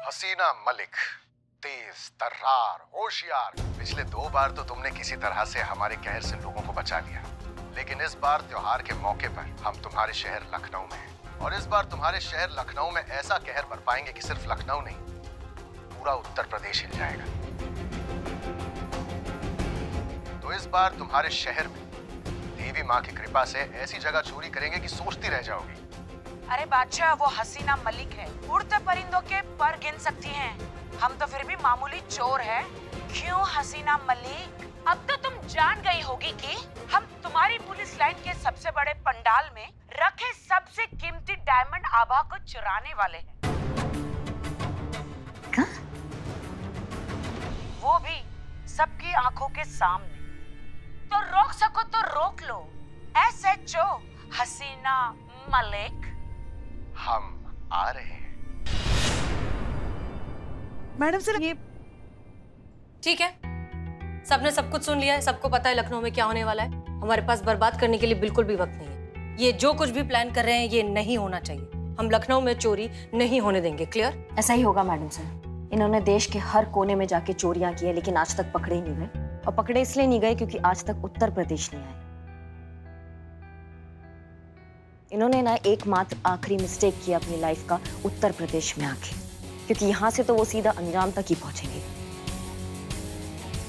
हसीना मलिक, तेज, तर्रार, होशियार। पिछले 2 बार तो तुमने किसी तरह से हमारे कहर से लोगों को बचा लिया, लेकिन इस बार त्योहार के मौके पर हम तुम्हारे शहर लखनऊ में हैं। और इस बार तुम्हारे शहर लखनऊ में ऐसा कहर बरपाएंगे कि सिर्फ लखनऊ नहीं, पूरा उत्तर प्रदेश हिल जाएगा। तो इस बार तुम्हारे शहर में देवी माँ की कृपा से ऐसी जगह चोरी करेंगे कि सोचती रह जाओगी। अरे बादशाह, वो हसीना मलिक है, उड़ते परिंदों के पर गिन सकती हैं। हम तो फिर भी मामूली चोर हैं। क्यों हसीना मलिक? अब तो तुम जान गई होगी कि हम तुम्हारी पुलिस लाइन के सबसे बड़े पंडाल में रखे सबसे कीमती डायमंड आभा को चुराने वाले हैं। क्या? वो भी सबकी आंखों के सामने। तो रोक सको तो रोक लो। SHO हसीना मलिक। हम आ रहे हैं। मैडम सर, ये ठीक है, सबने सब कुछ सुन लिया है, सबको पता है लखनऊ में क्या होने वाला है। हमारे पास बर्बाद करने के लिए बिल्कुल भी वक्त नहीं है। ये जो कुछ भी प्लान कर रहे हैं ये नहीं होना चाहिए। हम लखनऊ में चोरी नहीं होने देंगे। क्लियर? ऐसा ही होगा मैडम सर। इन्होंने देश के हर कोने में जाके चोरियां की है, लेकिन आज तक पकड़े नहीं गए। और पकड़े इसलिए नहीं गए क्योंकि आज तक उत्तर प्रदेश नहीं आए। इन्होंने ना एकमात्र आखिरी मिस्टेक किया अपनी लाइफ का उत्तर प्रदेश में आके, क्योंकि यहाँ से तो वो सीधा अंजाम तक ही पहुंचेंगे।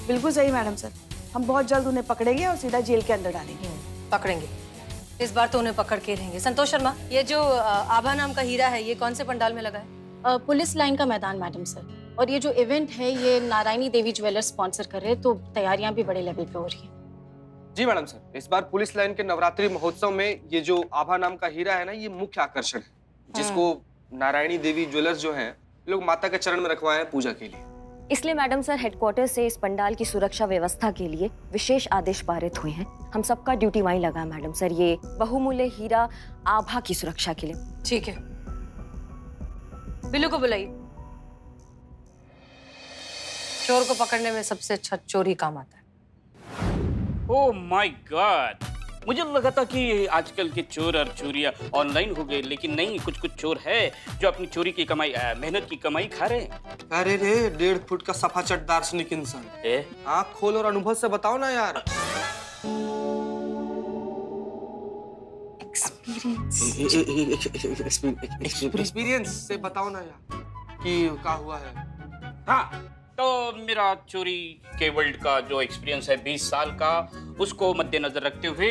बिल्कुल सही मैडम सर, हम बहुत जल्द उन्हें पकड़ेंगे और सीधा जेल के अंदर डालेंगे। पकड़ेंगे, इस बार तो उन्हें पकड़ के रहेंगे। संतोष शर्मा, ये जो आभा नाम का हीरा है ये कौन से पंडाल में लगा है? पुलिस लाइन का मैदान मैडम सर। और ये जो इवेंट है ये नारायणी देवी ज्वेलर्स स्पॉन्सर कर रहे हैं, तो तैयारियां भी बड़े लेवल पे हो रही हैं। जी मैडम सर, इस बार पुलिस लाइन के नवरात्रि महोत्सव में ये जो आभा नाम का हीरा है ना, ये मुख्य आकर्षण है, जिसको नारायणी देवी ज्वेलर्स जो हैं लोग माता के चरण में रखवाए हैं पूजा के लिए। इसलिए मैडम सर हेडक्वार्टर से इस पंडाल की सुरक्षा व्यवस्था के लिए विशेष आदेश पारित हुए हैं। हम सबका ड्यूटी वहीं लगा मैडम सर, ये बहुमूल्य हीरा आभा की सुरक्षा के लिए। ठीक है, बिल्लू को बुलाइए। चोर को पकड़ने में सबसे अच्छा चोरी काम आता है। ओह माय गॉड, मुझे लगा था कि आजकल के चोर और चोरियां ऑनलाइन हो गए, लेकिन नहीं, कुछ कुछ चोर है जो अपनी चोरी की कमाई, मेहनत की कमाई खा रहे हैं। अरे रे, 1.5 फुट का सफाचट दार्शनिक इंसान, आँख खोल और अनुभव से बताओ ना यार। एक्सपीरियंस से बताओ ना यार कि क्या हुआ है। हाँ, तो मेरा चोरी के वर्ल्ड का जो एक्सपीरियंस है 20 साल का, उसको मद्देनजर रखते हुए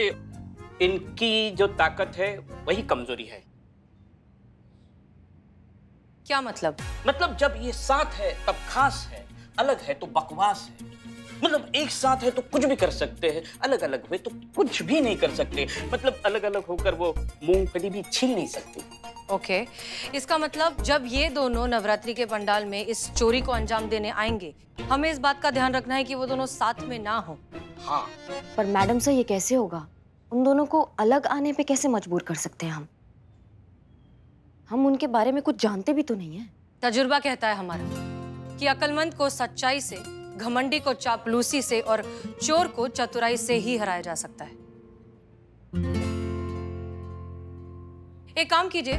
इनकी जो ताकत है वही कमजोरी है। क्या मतलब? मतलब जब ये साथ है तब खास है, अलग है तो बकवास है। मतलब एक साथ है तो कुछ भी कर सकते हैं, अलग अलग हुए तो कुछ भी नहीं कर सकते। मतलब अलग अलग होकर वो मूंगफली भी छील नहीं सकते। ओके, इसका मतलब जब ये दोनों नवरात्रि के पंडाल में इस चोरी को अंजाम देने आएंगे, हमें इस बात का ध्यान रखना है कि वो दोनों साथ में ना हो। हाँ, पर मैडम सर ये कैसे होगा? उन दोनों को अलग आने पे कैसे मजबूर कर सकते हैं हम उनके बारे में कुछ जानते भी तो नहीं है। तजुर्बा कहता है हमारा कि अक्लमंद को सच्चाई से, घमंडी को चापलूसी से और चोर को चतुराई से ही हराया जा सकता है। एक काम कीजिए,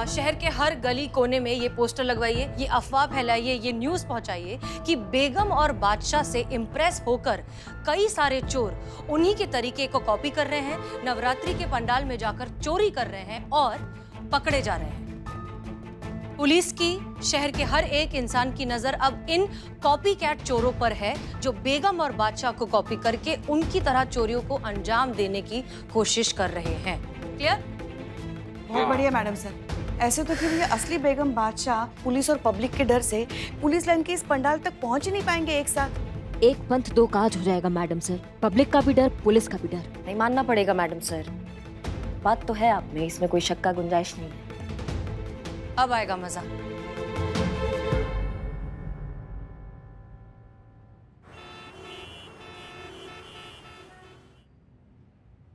शहर के हर गली कोने में ये पोस्टर लगवाइए, ये अफवाह फैलाइए, ये न्यूज़ पहुंचाइए कि बेगम और बादशाह से इम्प्रेस होकर कई सारे चोर उन्हीं के तरीके को कॉपी कर रहे हैं, नवरात्रि के पंडाल में जाकर चोरी कर रहे हैं और पकड़े जा रहे हैं। पुलिस की, शहर के हर एक इंसान की नजर अब इन कॉपी कैट चोरों पर है जो बेगम और बादशाह को कॉपी करके उनकी तरह चोरियों को अंजाम देने की कोशिश कर रहे हैं। क्लियर? बहुत बढ़िया मैडम सर। ऐसे तो फिर ये असली बेगम बादशाह पुलिस और पब्लिक के डर से पुलिस लाइन के इस पंडाल तक पहुंच ही नहीं पाएंगे एक साथ। एक पंथ दो काज हो जाएगा मैडम सर, पब्लिक का भी डर, पुलिस का भी डर। नहीं मानना पड़ेगा मैडम सर, बात तो है आप में, इसमें कोई शक का गुंजाइश नहीं है। अब आएगा मजा।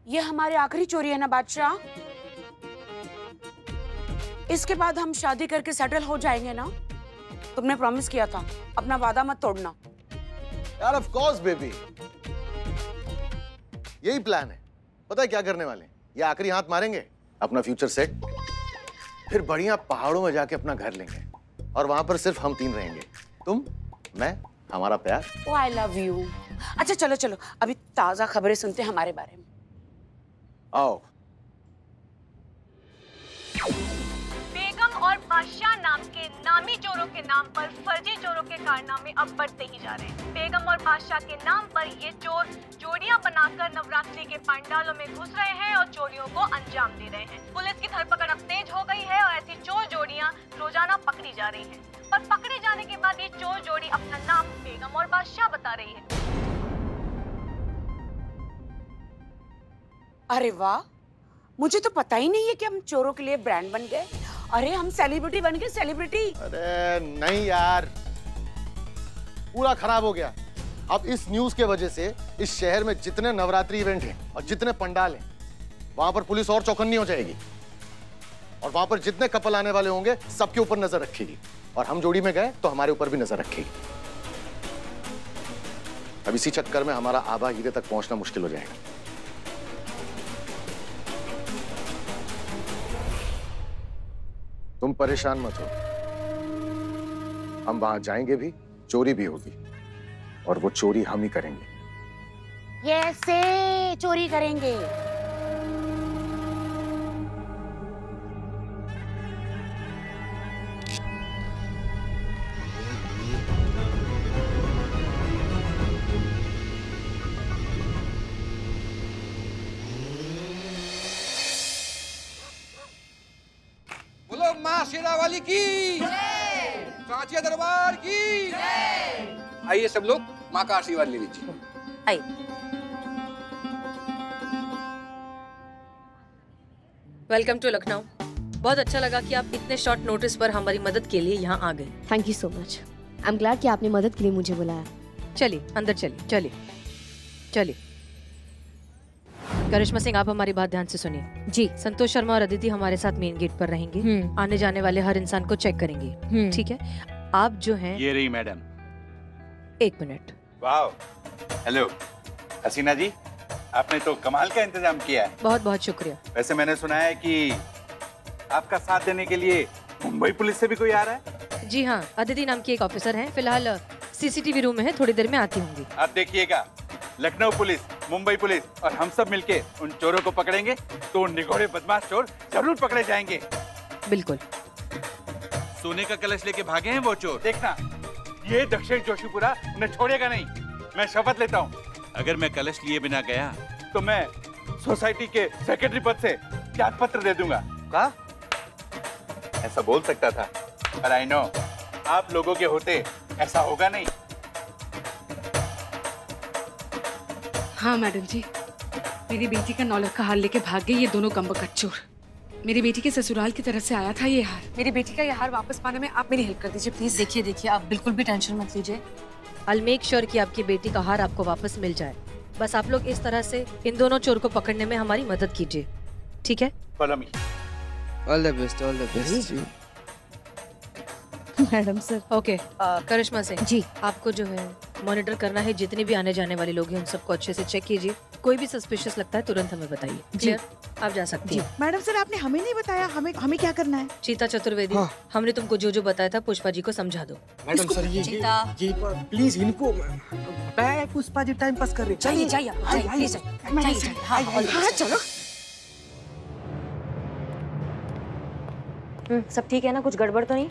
ये हमारी आखिरी चोरी है ना बादशाह? इसके बाद हम शादी करके सेटल हो जाएंगे ना? तुमने प्रॉमिस किया था, अपना वादा मत तोड़ना। यार ऑफ कोर्स बेबी, यही प्लान है। पता है क्या करने वाले हैं? ये आखिरी हाथ मारेंगे, अपना फ्यूचर सेट, फिर बढ़िया पहाड़ों में जाके अपना घर लेंगे, और वहां पर सिर्फ हम 3 रहेंगे, तुम, मैं, हमारा प्यार। ओ आई लव यू। अच्छा चलो चलो, अभी ताजा खबरें सुनते हैं हमारे बारे में। आओ। बेगम और बादशाह नाम के नामी चोरों के नाम पर फर्जी चोरों के कारनामे अब बढ़ते ही जा रहे हैं। बेगम और बादशाह के नाम पर ये चोर जोड़ियां बनाकर नवरात्रि के पंडालों में घुस रहे हैं और चोरियों को अंजाम दे रहे हैं। पुलिस की धरपकड़ अब तेज हो गई है और ऐसी चोर जोड़ियां रोजाना पकड़ी जा रही हैं। पर पकड़े जाने के बाद ये चोर जोड़ी अपना नाम बेगम और बादशाह बता रही है। अरे वाह, मुझे तो पता ही नहीं है कि हम चोरों के लिए ब्रांड बन गए। अरे हम सेलिब्रिटी बन गए, सेलिब्रिटी। अरे नहीं यार, पूरा खराब हो गया। अब इस न्यूज के वजह से इस शहर में जितने नवरात्रि इवेंट हैं और जितने पंडाल हैं, वहां पर पुलिस और चौकन्नी हो जाएगी और वहां पर जितने कपल आने वाले होंगे सबके ऊपर नजर रखेगी और हम जोड़ी में गए तो हमारे ऊपर भी नजर रखेगी। अब इसी चक्कर में हमारा आभा हीरे तक पहुंचना मुश्किल हो जाएगा। तुम परेशान मत हो, हम वहां जाएंगे भी, चोरी भी होगी और वो चोरी हम ही करेंगे। कैसे चोरी करेंगे? बोलो माँ शेरा वाली की, सांचिया दरबार की। आइए सब लोग माँ का आशीर्वाद ले लीजिए। आइए। Welcome to Lucknow. बहुत अच्छा लगा कि आप इतने शॉर्ट नोटिस पर हमारी मदद के लिए यहाँ आ गए। Thank you so much. I am glad कि आपने मदद के लिए मुझे बुलाया। चलिए अंदर चलिए, चलिए चलिए। करिश्मा सिंह, आप हमारी बात ध्यान से सुनिए। जी। संतोष शर्मा और अदिति हमारे साथ मेन गेट पर रहेंगे। आने जाने वाले हर इंसान को चेक करेंगे, ठीक है? आप जो हैं, ये रही मैडम। 1 मिनट। वाह, हेलो हसीना जी, आपने तो कमाल का इंतजाम किया है। बहुत बहुत शुक्रिया। वैसे मैंने सुना है कि आपका साथ देने के लिए मुंबई पुलिस से भी कोई आ रहा है। जी हाँ, अदिति नाम की एक ऑफिसर हैं, फिलहाल सीसीटीवी रूम में है, थोड़ी देर में आती होंगी। आप देखिएगा, लखनऊ पुलिस, मुंबई पुलिस और हम सब मिलके उन चोरों को पकड़ेंगे तो उन निगोड़े बदमाश चोर जरूर पकड़े जाएंगे। बिल्कुल। सोने का कलश लेके भागे हैं वो चोर। देखना, ये दक्षिण जोशीपुरा उन्हें छोड़ेगा नहीं, मैं शपथ लेता हूँ। अगर मैं कलश लिए बिना गया तो मैं सोसाइटी के सेक्रेटरी पद से त्याग पत्र दे दूंगा। का? ऐसा बोल सकता था, पर आई नो आप लोगों के होते ऐसा होगा नहीं। हाँ मैडम जी, मेरी बेटी का नौलख का हार लेके भाग गए ये दोनों कम्बकट चोर। मेरी बेटी के ससुराल की तरफ से आया था ये हार। मेरी बेटी का ये हार वापस पाने में आप मेरी हेल्प कर दीजिए प्लीज। देखिए, आप बिल्कुल भी टेंशन मत लीजिए। I'll make sure कि आपकी बेटी का हार आपको वापस मिल जाए। बस आप लोग इस तरह से इन दोनों चोर को पकड़ने में हमारी मदद कीजिए, ठीक है? All the best, all the best. Madam sir. Okay, Karishma Singh ji, आपको जो है मॉनिटर करना है, जितने भी आने जाने वाले लोग हैं उन सबको अच्छे से चेक कीजिए। कोई भी सस्पिशियस लगता है तुरंत हमें बताइए। क्लियर? आप जा सकती हैं। मैडम सर, आपने हमें नहीं बताया, हमें क्या करना है? चीता चतुर्वेदी, हमने तुमको जो जो बताया था पुष्पा जी को समझा दो। मैडम सर, ये प्लीज इनको बताया, पुष्पा जी टाइम पास कर रहे। चलिए जाइए, हाँ चलो। सब ठीक है ना? कुछ गड़बड़ तो नहीं?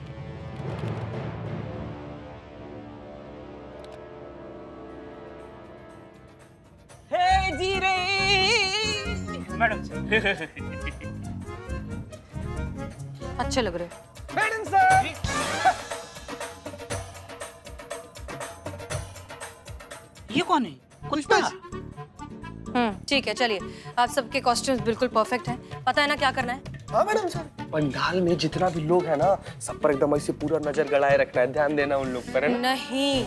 हे जी रे मैडम सर। अच्छे लग रहे। Madam sir. ये कौन है? पुष्पा। ठीक है, चलिए। आप सबके कॉस्ट्यूम्स बिल्कुल परफेक्ट हैं। पता है ना क्या करना है? हाँ मैडम सर। पंडाल में जितना भी लोग हैं ना, सब पर एकदम ऐसे पूरा नजर गड़ाए रखना है, ध्यान देना उन लोग पर, है ना? नहीं,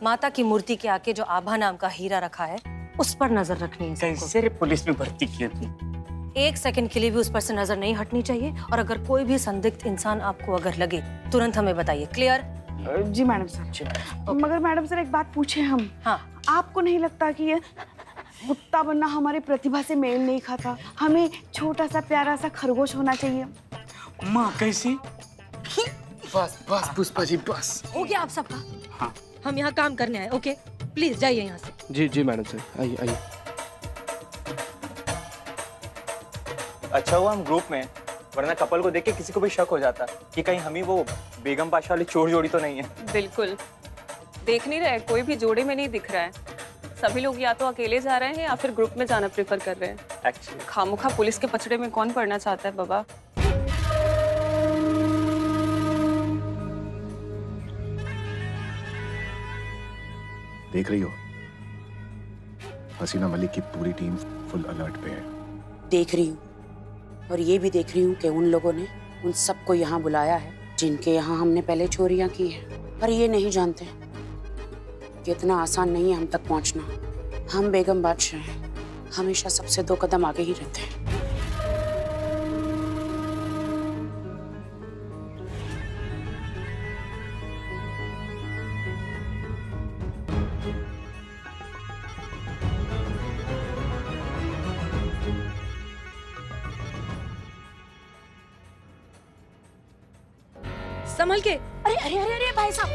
माता की मूर्ति के आगे जो आभा नाम का हीरा रखा है उस पर नजर रखनी है। कैसे पुलिस में भर्ती किए थे? 1 सेकंड के लिए भी उस पर से नजर नहीं हटनी चाहिए और अगर कोई भी संदिग्ध इंसान आपको अगर लगे तुरंत हमें बताइए। क्लियर? जी मैडम सर। मगर मैडम सर, एक बात पूछे हम। हाँ। आपको नहीं लगता कि ये कुत्ता बनना हमारी प्रतिभा से मेल नहीं खाता? हमें छोटा सा प्यारा सा खरगोश होना चाहिए। माँ कैसे? बस बस पुष्पा जी बस। हो गया आप सबका? हाँ। हम यहाँ काम करने आए, ओके? प्लीज जाइए यहाँ से। जी जी मैडम सर, आइए आइए। अच्छा हुआ हम ग्रुप में, वरना कपल को देख के किसी को भी शक हो जाता कि कहीं हम ही वो बेगम पाशा वाली चोर जोड़ी तो नहीं है। बिल्कुल, देख नहीं रहे, कोई भी जोड़े में नहीं दिख रहा है। सभी लोग या तो अकेले जा रहे हैं या फिर ग्रुप में जाना प्रेफर कर रहे हैं। एक्चुअली खामोखा पुलिस के पचड़े में कौन पड़ना चाहता है बाबा। देख रही हो, हसीना मलिक की पूरी टीम फुल अलर्ट पे है। देख रही हूँ, और ये भी देख रही हूँ कि उन लोगों ने उन सबको यहाँ बुलाया है जिनके यहाँ हमने पहले चोरियां की हैं, पर ये नहीं जानते कि इतना आसान नहीं है हम तक पहुँचना। हम बेगम बादशाह हैं, हमेशा सबसे 2 कदम आगे ही रहते हैं। संभल के। अरे अरे अरे अरे भाई साहब,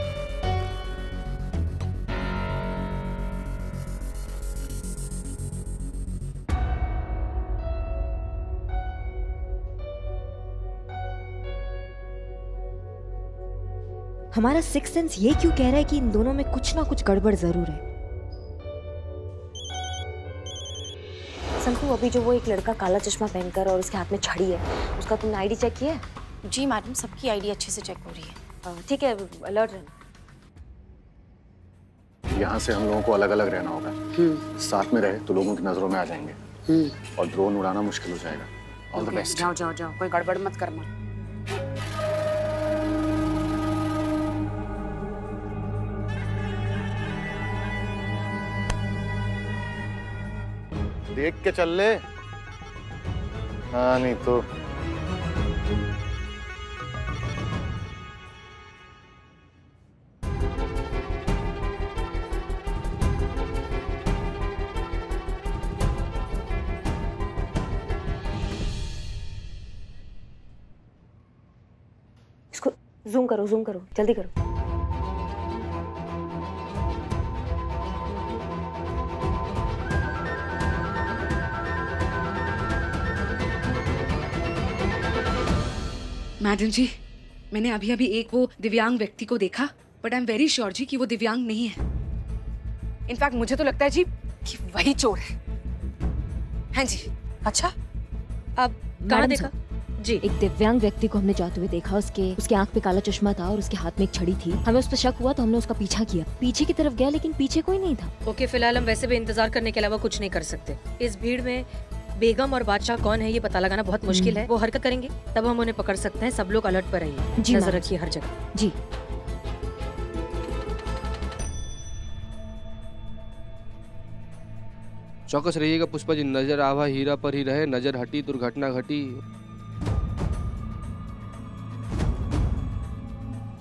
हमारा सिक्स सेंस ये क्यों कह रहा है कि इन दोनों में कुछ ना कुछ गड़बड़ जरूर है। संतु, अभी जो वो एक लड़का काला चश्मा पहनकर और उसके हाथ में छड़ी है, उसका तुमने आईडी चेक किया है? जी मैडम, सबकी आईडी अच्छे से चेक हो रही है। ठीक है, अलर्ट रहना। यहाँ से हम लोगों को अलग अलग रहना होगा। साथ में रहे तो लोगों की नजरों में आ जाएंगे और ड्रोन उड़ाना मुश्किल हो जाएगा। All the best. जाओ जाओ जाओ, कोई गड़बड़ मत करना। देख के चल ले। हाँ नहीं तो इसको जूम करो, जल्दी करो। मैडम जी, मैंने अभी अभी एक वो दिव्यांग व्यक्ति को देखा, but I am very sure जी कि वो दिव्यांग नहीं है। इनफैक्ट मुझे तो लगता है जी कि वही चोर है। हाँ जी। अच्छा, अब कहाँ देखा? जी, एक दिव्यांग व्यक्ति को हमने जाते हुए देखा। उसके आंख पे काला चश्मा था और उसके हाथ में एक छड़ी थी। हमें उस पर शक हुआ तो हमने उसका पीछा किया। पीछे की तरफ गया लेकिन पीछे कोई नहीं था। ओके, फिलहाल हम वैसे भी इंतजार करने के अलावा कुछ नहीं कर सकते। इस भीड़ में बेगम और बादशाह कौन है ये पता लगाना बहुत मुश्किल है। वो हरकत करेंगे तब हम उन्हें पकड़ सकते हैं। सब लोग अलर्ट पर रहिए, नजर रखिए हर जगह। जी। चौकस रहिएगा पुष्पा जी, नजर आवा हीरा पर ही रहे, नजर हटी दुर्घटना घटी।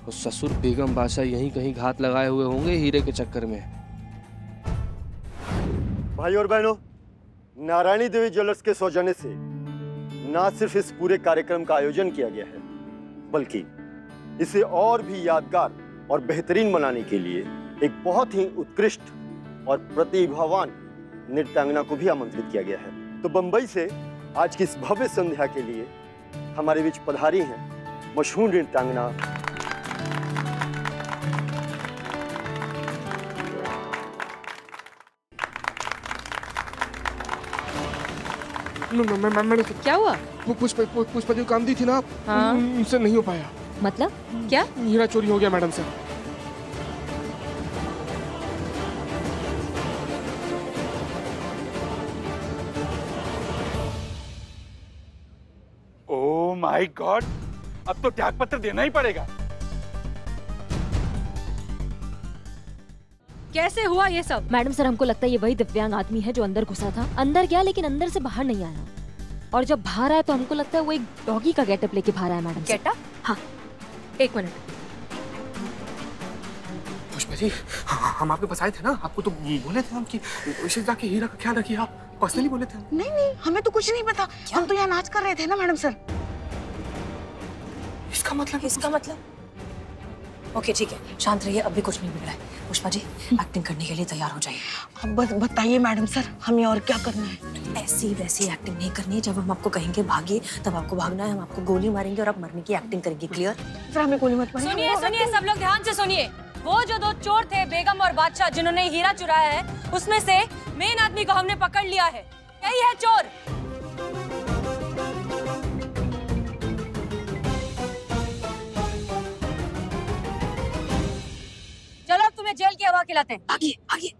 तो ससुर बेगम बादशाह यहीं कहीं घात लगाए हुए होंगे हीरे के चक्कर में। भाई और बहनों, नारायणी देवी ज्वेलर्स के सौजन्य से न सिर्फ इस पूरे कार्यक्रम का आयोजन किया गया है, बल्कि इसे और भी यादगार और बेहतरीन बनाने के लिए एक बहुत ही उत्कृष्ट और प्रतिभावान नृत्यांगना को भी आमंत्रित किया गया है। तो बंबई से आज की इस भव्य संध्या के लिए हमारे बीच पधारी हैं मशहूर नृत्यांगना क्या हुआ? वो पुष्पा जी काम दी थी ना, हाँ? उनसे नहीं हो पाया। मतलब क्या? हीरा चोरी हो गया मैडम से। ओह माय गॉड, अब तो त्याग पत्र देना ही पड़ेगा। कैसे हुआ ये सब? मैडम सर, हमको लगता है ये वही दिव्यांग आदमी है जो अंदर घुसा था। अंदर गया लेकिन अंदर से बाहर नहीं आया, और जब बाहर आया तो हमको लगता है वो एक डॉगी का गेटअप लेके बाहर आया। Madam getup? हाँ, एक मिनट। पुष्पा जी, हम आपके पास आए थे ना, आपको तो बोले थे हम कि उसे जाके हीरा का ख्याल रखिए। आप पर्सनली बोले थे। नहीं नहीं, हमें तो कुछ नहीं पता। हम तो यहाँ नाच कर रहे थे ना मैडम सर। इसका मतलब ओके ठीक है, शांत रहिए, अभी कुछ नहीं बिगड़ा है। पुष्पा जी एक्टिंग करने के लिए तैयार हो जाइए। अब बस बताइए मैडम सर, हमें और क्या करना है? ऐसी वैसी एक्टिंग नहीं करनी है। जब हम आपको कहेंगे भागिए तब आपको भागना है। हम आपको गोली मारेंगे और आप मरने की एक्टिंग करेंगे। क्लियर? सर हमें गोली मत मारिए। सुनिए सुनिए सब लोग ध्यान से सुनिए। वो जो दो चोर थे बेगम और बादशाह जिन्होंने हीरा चुराया है, उसमें से मेन आदमी को हमने पकड़ लिया है। यही है चोर। चलो अब तुम्हें जेल की हवा खिलाते हैं। भागिए भागिए।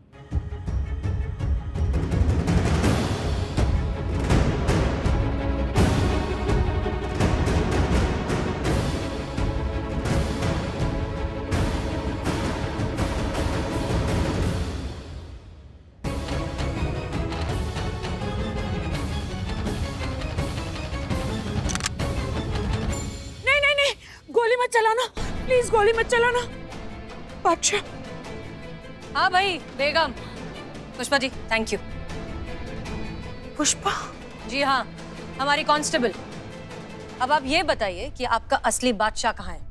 गोली मत चलाना प्लीज, गोली मत चलाना। बादशाह। हाँ भाई बेगम। Pushpa ji thank you. पुष्पा? जी हाँ, हमारी कांस्टेबल। अब आप ये बताइए कि आपका असली बादशाह कहाँ है?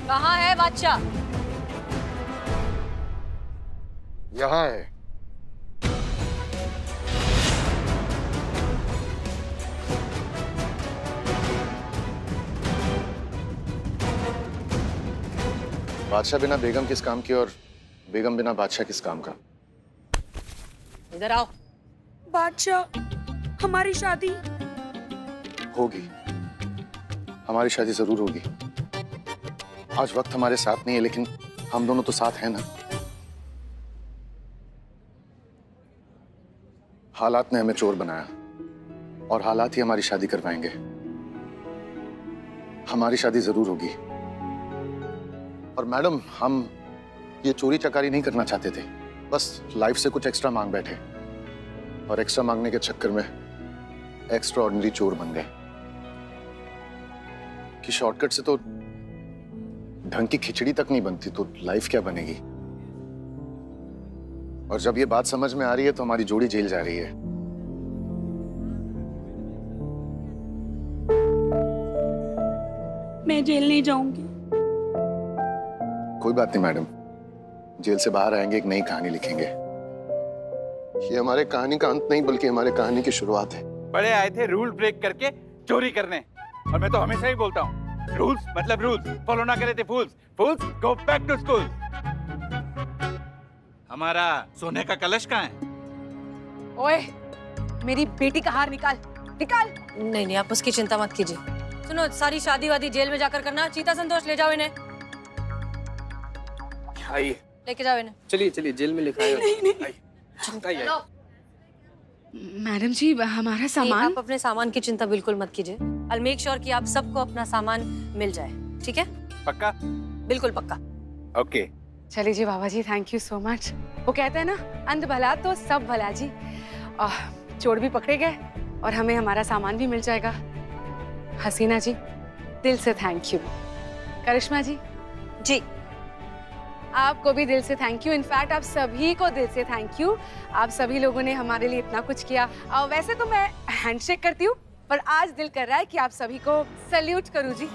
कहाँ है बादशाह? यहाँ है। बादशाह बिना बेगम किस काम की और बेगम बिना बादशाह किस काम का? इधर आओ। बादशाह, हमारी शादी होगी। हमारी शादी जरूर होगी। आज वक्त हमारे साथ नहीं है, लेकिन हम दोनों तो साथ हैं ना। हालात ने हमें चोर बनाया और हालात ही हमारी शादी करवाएंगे। हमारी शादी जरूर होगी। और मैडम, हम ये चोरी चकारी नहीं करना चाहते थे, बस लाइफ से कुछ एक्स्ट्रा मांग बैठे और एक्स्ट्रा मांगने के चक्कर में एक्स्ट्रा ऑर्डिनरी चोर बन गए। कि शॉर्टकट से तो ढंग की खिचड़ी तक नहीं बनती, तो लाइफ क्या बनेगी? और जब ये बात समझ में आ रही है तो हमारी जोड़ी जेल जा रही है। मैं जेल नहीं जाऊंगी। कोई बात नहीं मैडम, जेल से बाहर आएंगे, एक नई कहानी लिखेंगे। ये हमारे कहानी का अंत नहीं, बल्कि हमारे कहानी की शुरुआत है। बड़े आए थे रूल ब्रेक करके चोरी करने, और मैं तो हमेशा ही बोलता हूँ रूल्स मतलब रूल्स, फॉलो ना करे थे फूल्स, फूल्स गो बैक टू स्कूल। हमारा सोने का कलश कहाँ है? ओए, मेरी बेटी का हार निकाल, निकाल। नहीं नहीं, आप उसकी चिंता मत कीजिए। सुनो, सारी शादी वादी जेल में जाकर करना। चीता संतोष ले जाओ इन्हें। आइए लेके जाओ इन्हें। चलिए चलिए, जेल में लिखा है। मैडम जी हमारा सामान। आप अपने सामान की चिंता बिल्कुल मत कीजिए। I'll make sure कि आप सबको अपना सामान मिल जाए। ठीक है? पक्का? बिल्कुल पक्का। ओके। चलिए जी बाबा जी, थैंक यू सो मच। वो कहते हैं ना, अंत भला तो सब भला जी। चोर भी पकड़े गए और हमें हमारा सामान भी मिल जाएगा। हसीना जी दिल से थैंक यू। करिश्मा जी जी आपको भी दिल से थैंक यू। इनफैक्ट आप सभी को दिल से थैंक यू। आप सभी लोगों ने हमारे लिए इतना कुछ किया। वैसे तो मैं हैंडशेक करती हूँ, पर आज दिल कर रहा है कि आप सभी को सैल्यूट करूँ जी।